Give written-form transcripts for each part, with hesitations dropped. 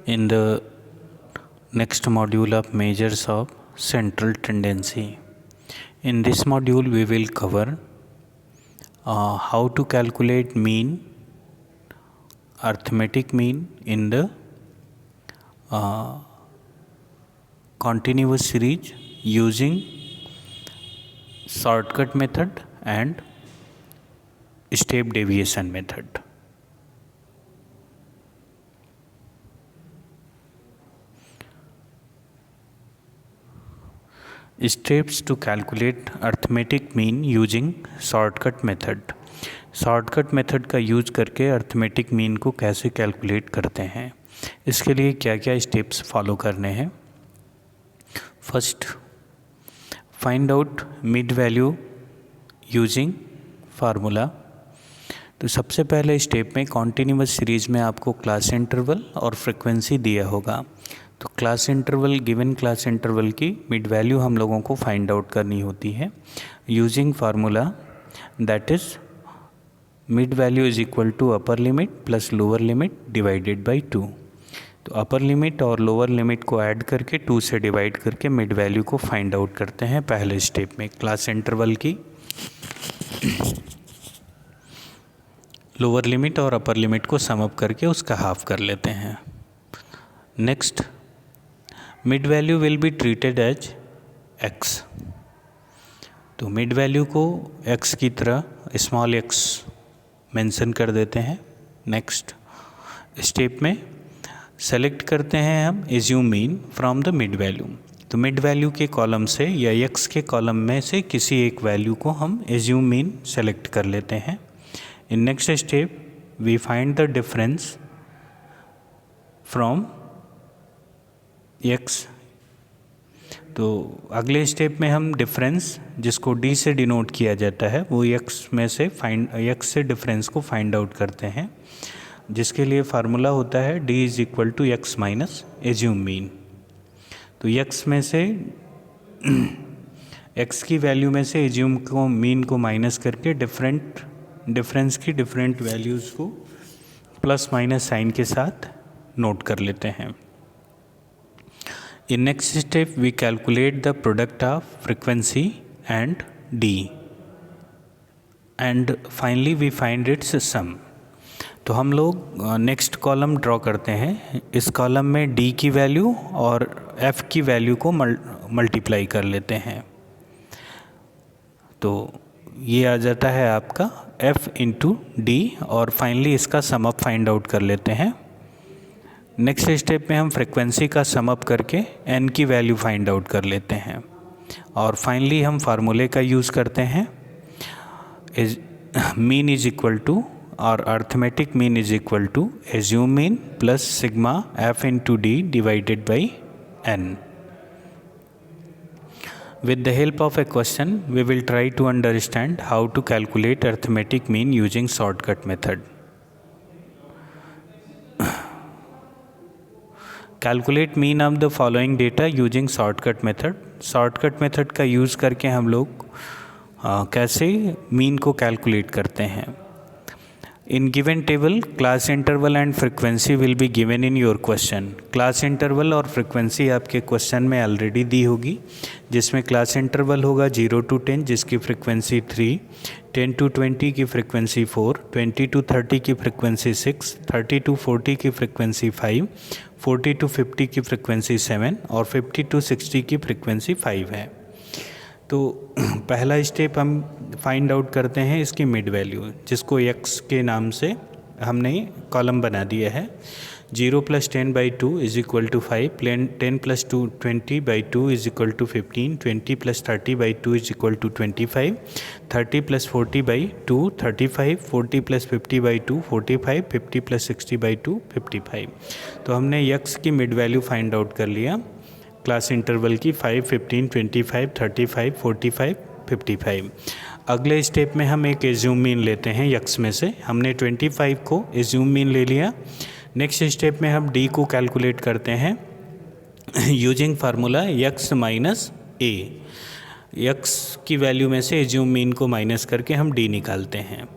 in the next module of measures of central tendency. In this module we will cover how to calculate mean, arithmetic mean in the continuous series using shortcut method and step deviation method. Steps to calculate arithmetic mean using shortcut method. Shortcut method का use करके arithmetic mean को कैसे calculate करते हैं, इसके लिए क्या क्या स्टेप्स फॉलो करने हैं. First, find out mid value using formula. तो सबसे पहले स्टेप में कॉन्टिन्यूअस सीरीज में आपको क्लास इंटरवल और फ्रिक्वेंसी दिया होगा. तो class interval, given class interval की मिड वैल्यू हम लोगों को फाइंड आउट करनी होती है using formula, that is mid value is equal to upper limit plus lower limit divided by 2. तो अपर लिमिट और लोअर लिमिट को ऐड करके 2 से डिवाइड करके मिड वैल्यू को फाइंड आउट करते हैं पहले स्टेप में. क्लास इंटरवल की लोअर लिमिट और अपर लिमिट को सम अप करके उसका हाफ कर लेते हैं. Next, mid value will be treated as x. तो मिड वैल्यू को x की तरह स्मॉल x मेंशन कर देते हैं. नेक्स्ट स्टेप में सेलेक्ट करते हैं हम assume mean from the mid value. तो मिड वैल्यू के कॉलम से या x के कॉलम में से किसी एक वैल्यू को हम एज्यूम मीन सेलेक्ट कर लेते हैं. In next step we find the difference from x. तो अगले स्टेप में हम डिफरेंस, जिसको d से डिनोट किया जाता है, वो x से डिफरेंस को फाइंड आउट करते हैं, जिसके लिए फार्मूला होता है d is equal to x minus assume mean. तो x में से x की वैल्यू में से एज्यूम को मीन को माइनस करके डिफरेंस की डिफरेंट वैल्यूज़ को प्लस माइनस साइन के साथ नोट कर लेते हैं. In next step we calculate the product of frequency and d and finally we find its sum. तो हम लोग नेक्स्ट कॉलम ड्रॉ करते हैं. इस कॉलम में d की वैल्यू और f की वैल्यू को मल्टीप्लाई कर लेते हैं. तो ये आ जाता है आपका f इंटू डी और फाइनली इसका सम अप फाइंड आउट कर लेते हैं. नेक्स्ट स्टेप में हम फ्रिक्वेंसी का सम अप करके n की वैल्यू फाइंड आउट कर लेते हैं और फाइनली हम फार्मूले का यूज़ करते हैं. मीन इज इक्वल टू और arithmetic mean is equal to assume mean plus sigma f into D divided by n. With the help of a question, we will try to understand how to calculate arithmetic mean using shortcut method. Calculate mean of the following data using shortcut method. Shortcut method का use करके हम लोग कैसे mean को calculate करते हैं. In given table class interval and frequency will be given in your question. Class interval और frequency आपके क्वेश्चन में ऑलरेडी दी होगी, जिसमें क्लास इंटरवल होगा 0 to 10 जिसकी फ्रिक्वेंसी 3, 10 to 20 की फ्रिक्वेंसी 4, 20 to 30 की फ्रिक्वेंसी 6, 30 to 40 की फ्रिक्वेंसी 5, 40 to 50 की फ्रिक्वेंसी 7 और 50 to 60 की फ्रिक्वेंसी 5 है. तो पहला स्टेप हम फाइंड आउट करते हैं इसकी मिड वैल्यू, जिसको x के नाम से हमने कॉलम बना दिया है. 0 + 10/2 is equal to 5, 10 + 2 20/2 is equal to 15, 20 + 30/2 is equal to 25, 30 + 40/2 35, 40 + 50/2 45, 50 + 60/2 55. तो हमने x की मिड वैल्यू फाइंड आउट कर लिया क्लास इंटरवल की 5, 15, 25, 35, 45, 55. अगले स्टेप में हम एक एज्यूम मीन लेते हैं x में से. हमने 25 को एज्यूम मीन ले लिया. नेक्स्ट स्टेप में हम d को कैलकुलेट करते हैं using formula x minus a. x की वैल्यू में से एज्यूम मीन को माइनस करके हम d निकालते हैं.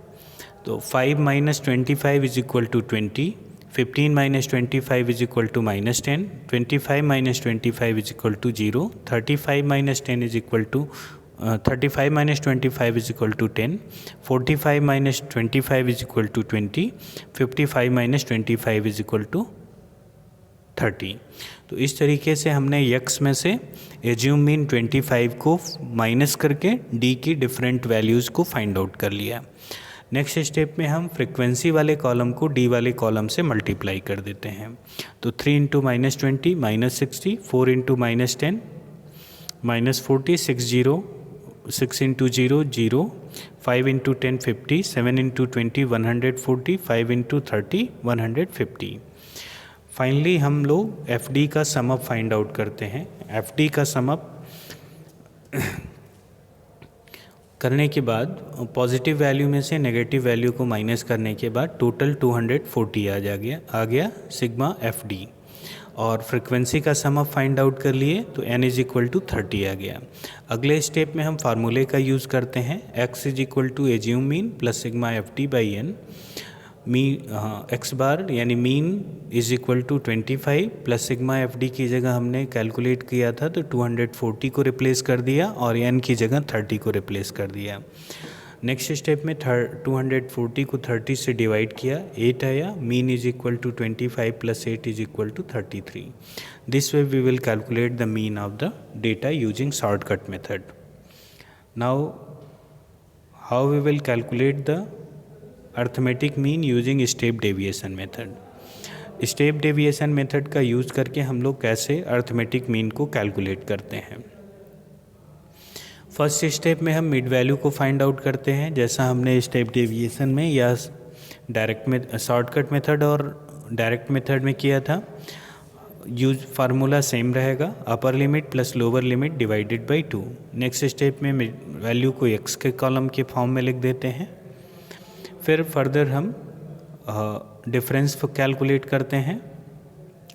तो 5 - 25 is equal to 20, 15 minus 25 is equal to -10, 25 minus 25 is equal to 0, 35 minus 10 is equal to 35 minus 25 is equal to 10, 45 minus 25 is equal to 20, 55 minus 25 is equal to 30। तो इस तरीके से हमने यक्स में से एज्यूम मीन 25 को माइनस करके D की डिफरेंट वैल्यूज़ को फाइंड आउट कर लिया। नेक्स्ट स्टेप में हम फ्रीक्वेंसी वाले कॉलम को डी वाले कॉलम से मल्टीप्लाई कर देते हैं। तो 3 into -20 -60, 4 into -10 -40, 6 into 0 0, 5 into 10 50, 7 into 20 140, 5 into 30 150। Finally हम लोग एफ डी का सम अप फाइंड आउट करते हैं। एफ डी का सम अप करने के बाद पॉजिटिव वैल्यू में से नेगेटिव वैल्यू को माइनस करने के बाद टोटल 240 आ गया सिग्मा एफ डी। और फ्रीक्वेंसी का सम अप फाइंड आउट कर लिए तो n इज इक्वल टू 30 आ गया। अगले स्टेप में हम फार्मूले का यूज़ करते हैं, x is equal to assume mean plus sigma F T by N. X bar यानी mean is equal to 25 plus sigma F D की जगह हमने कैलकुलेट किया था तो 240 को रिप्लेस कर दिया और एन की जगह 30 को रिप्लेस कर दिया। नेक्स्ट स्टेप में 240 को 30 से डिवाइड किया, 8 आया। Mean is equal to 25 plus 8 is equal to 33। This way we will calculate the mean of the data using shortcut method. Now how we will calculate the arithmetic mean using step deviation method. Step deviation method का use करके हम लोग कैसे arithmetic mean को calculate करते हैं। First step में हम मिड वैल्यू को फाइंड आउट करते हैं, जैसा हमने स्टेप डेविएशन में या डायरेक्ट में शॉर्टकट मेथड और डायरेक्ट मेथड में किया था। यूज फार्मूला सेम रहेगा, अपर limit plus lower limit divided by 2। Next step में वैल्यू को एक्स के कॉलम के फॉर्म में लिख देते हैं। फिर फर्दर हम डिफरेंस कैलकुलेट करते हैं,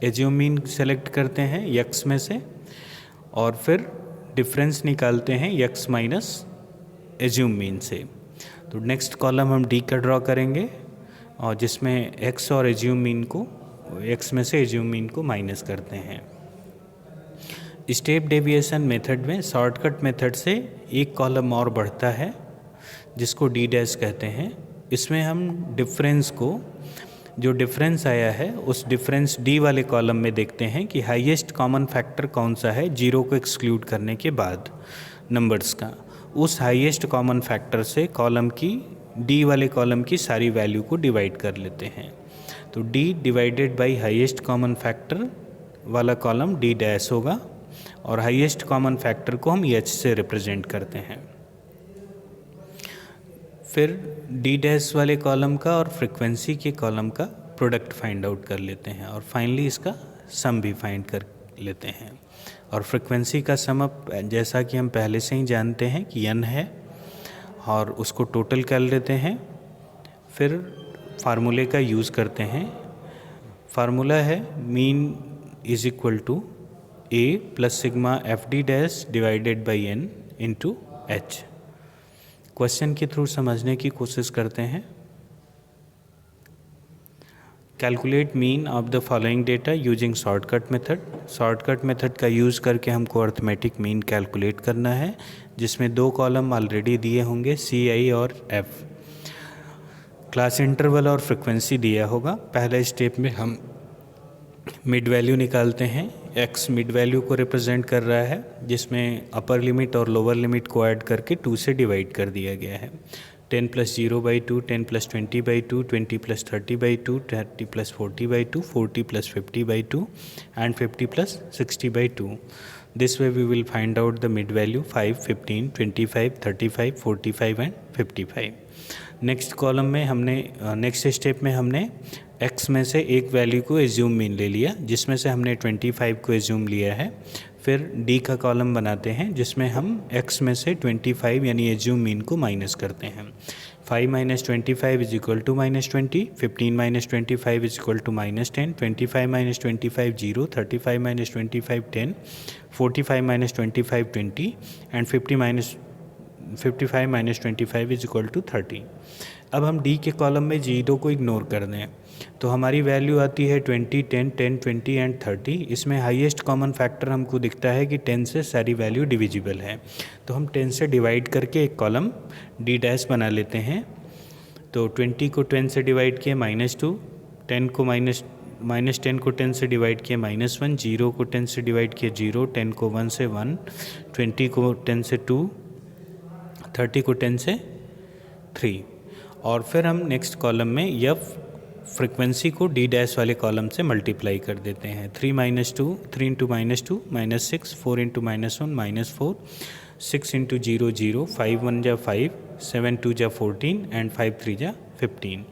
एज्यूम मीन सेलेक्ट करते हैं यक्स में से और फिर डिफरेंस निकालते हैं यक्स माइनस एज्यूम मीन से। तो नेक्स्ट कॉलम हम डी का ड्रॉ करेंगे और जिसमें एक्स और एज्यूम मीन को एक्स में से एज्यूम मीन को माइनस करते हैं। स्टेप डेविएशन मेथड में शॉर्टकट मेथड से एक कॉलम और बढ़ता है जिसको डी डैश कहते हैं। इसमें हम डिफरेंस को, जो डिफरेंस आया है उस डिफरेंस डी वाले कॉलम में देखते हैं कि हाईएस्ट कॉमन फैक्टर कौन सा है जीरो को एक्सक्लूड करने के बाद नंबर्स का। उस हाईएस्ट कॉमन फैक्टर से कॉलम की डी वाले कॉलम की सारी वैल्यू को डिवाइड कर लेते हैं। तो D divided by highest common factor वाला कॉलम डी डैश होगा और हाईएस्ट कॉमन फैक्टर को हम एच से रिप्रेजेंट करते हैं। फिर डी डैश वाले कॉलम का और फ्रीक्वेंसी के कॉलम का प्रोडक्ट फाइंड आउट कर लेते हैं और फाइनली इसका सम भी फाइंड कर लेते हैं। और फ्रीक्वेंसी का सम अप जैसा कि हम पहले से ही जानते हैं कि n है और उसको टोटल कर लेते हैं। फिर फार्मूले का यूज़ करते हैं। फार्मूला है mean is equal to a plus sigma F D dash divided by n into H. Question के थ्रू समझने की कोशिश करते हैं। Calculate mean of the following data using shortcut method. Shortcut method का यूज़ करके हमको अर्थमेटिक मीन कैलकुलेट करना है, जिसमें दो कॉलम ऑलरेडी दिए होंगे सी आई और एफ। क्लास इंटरवल और फ्रिक्वेंसी दिया होगा। पहले स्टेप में हम मिड वैल्यू निकालते हैं। एक्स मिड वैल्यू को रिप्रेजेंट कर रहा है, जिसमें अपर लिमिट और लोअर लिमिट को ऐड करके 2 से डिवाइड कर दिया गया है। 10 plus 0/2, 10 plus 20/2, 20 plus 30/2, 30 plus 40/2, 40 plus 50/2 and 50 plus 60/2. This way we will find out the mid value 5, 15, 25, 35, 45 and 55. Next column में हमने नेक्स्ट स्टेप में हमने x में से एक वैल्यू को एज्यूम मीन ले लिया, जिसमें से हमने 25 को एज्यूम लिया है। फिर d का कॉलम बनाते हैं जिसमें हम x में से 25 यानी एज्यूम मीन को माइनस करते हैं। 5 minus 25 is equal to -20, 15 minus 25 is equal to -10, 25 minus 25 0, 35 minus 25 10, 45 minus 25 20 and 55 minus 25 is equal to 30। अब हम डी के कॉलम में 0 को इग्नोर कर दें तो हमारी वैल्यू आती है 20, 10, 10, 20 एंड 30। इसमें हाईएस्ट कॉमन फैक्टर हमको दिखता है कि 10 से सारी वैल्यू डिविजिबल है, तो हम 10 से डिवाइड करके एक कॉलम डी डैश बना लेते हैं। तो 20 को 10 से डिवाइड किया -2, 10 को -10 को 10 से डिवाइड किया -1, 0 को 10 से डिवाइड किया 0, 10 को 1 से 1, 20 को 10 से 2, 30 को 10 से 3। और फिर हम नेक्स्ट कॉलम में यह फ्रिक्वेंसी को डी डैश वाले कॉलम से मल्टीप्लाई कर देते हैं। 3 -2, 3 इंटू -2 -6, 4 इंटू -1 -4, 6 इंटू 0 0, 5 1 जा 5, 7 2 जा 14 एंड 5 3 जा 15।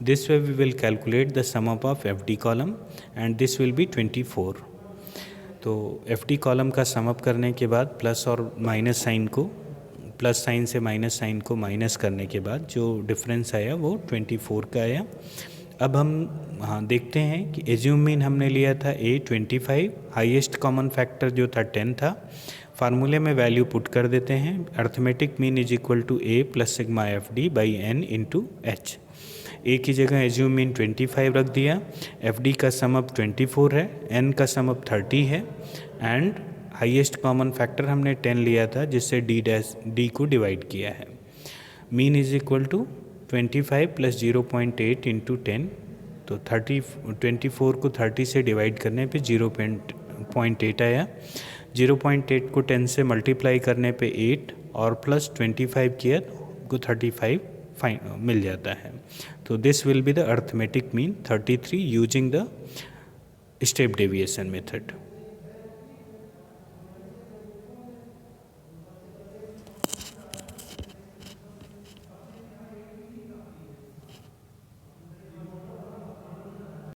This way we will calculate the sum up of F D column and this will be 24। तो एफ डी कॉलम का सम अप करने के बाद प्लस और माइनस साइन को, प्लस साइन से माइनस साइन को माइनस करने के बाद जो डिफरेंस आया वो 24 का आया। अब हम देखते हैं कि एज्यूम मीन हमने लिया था ए 25, हाईएस्ट कॉमन फैक्टर जो था 10 था। फार्मूले में वैल्यू पुट कर देते हैं, arithmetic mean is equal to A plus sigma F D by N into H. A की जगह एज्यूम मीन 25 रख दिया, एफ डी का सम अप 24 है, एन का सम अप 30 है एंड हाईएस्ट कॉमन फैक्टर हमने 10 लिया था जिससे डी को डिवाइड किया है। Mean is equal to 25 plus 0.8 into 10, तो 24 को 30 से डिवाइड करने पे 0.8 आया। 0.8 को 10 से मल्टीप्लाई करने पे 8 और प्लस 25 किया को 35 मिल जाता है। तो this will be the arithmetic mean 33 using the step deviation method.